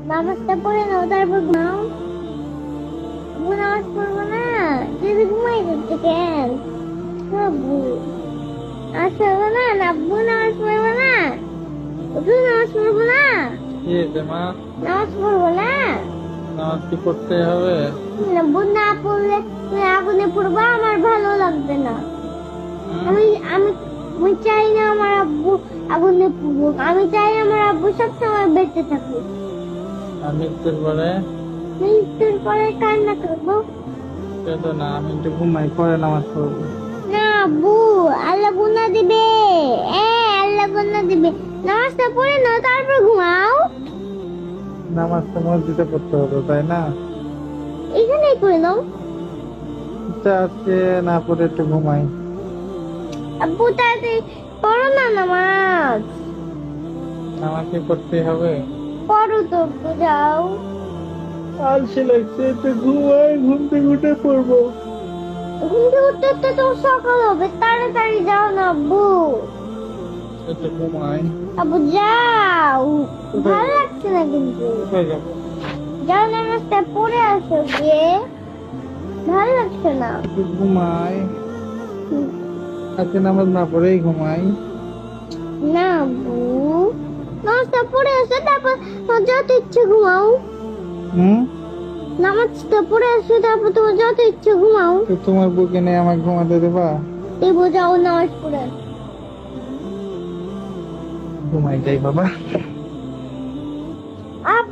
নামাজটা পড়ে নাও তারপর ঘুমাও। আব্বু নামাজ পড়বো না, যদি ঘুমাই করতে কেন? আব্বু নামাজ পড়বো না, আব্বু নামাজ পড়বো না, তুই নামাজ পড়বো না, কি হয়েছে মা? নামাজ পড়বো না। নামাজ কি পড়তে হবে? আব্বু না পড়লে তুমি আগুনে পড়বা, আমার ভালো লাগবে না। আমি আমি আমি চাই না আমার আব্বু আগুনে পড়ুক, আমি চাই আমার আব্বু সবসময় বেঁচে থাকুক। আর মৃত্যুর পরে? মৃত্যুর পরে কান্না করবো। কেঁদো না, আমি একটু ঘুমাই, পরে নামাজ পড়বো। না আব্বু, আল্লাহ গুনাহ দিবে। আল্লাহ গুনাহ দিবে। নামাজটা পড়ে নাও তারপর ঘুমাও। নামাজ তো মসজিদে পড়তে হবে, তাই না? এখানেই পড়ে নাও। আচ্ছা, আজকে না পড়ে একটু ঘুমাই। আব্বু তাড়াতাড়ি পড়ো না নামাজ। নামাজ কি পড়তে হবে? পড়ো তো আব্বু, যাও। আলসে লাগছে, একটু ঘুমাই, ঘুম থেকে উঠে পড়বো। ঘুম থেকে উঠতে উঠতে তো সকাল হবে, তাড়াতাড়ি যাও না আব্বু। একটু ঘুমাই। আব্বু যাও, ভালো লাগছে না কিন্তু। কোথায় যাবো? যাও নামাজটা পড়ে আসো গিয়ে, ভালো লাগছে না। একটু ঘুমাই। আজকে নামাজ না পড়েই ঘুমাই। না আব্বু, নামাজটা পড়ে আসো তারপর তোমার যত ইচ্ছে ঘুমাও। হুম? নামাজটা পড়ে আসো তারপর তোমার যত ইচ্ছে ঘুমাও। তো তোমার বুকে নিয়ে আমাকে ঘুমাতে দেবা? দেবো, যাও নামাজ পড়ে আসো। ঘুমাই যাই বাবা। আব্বু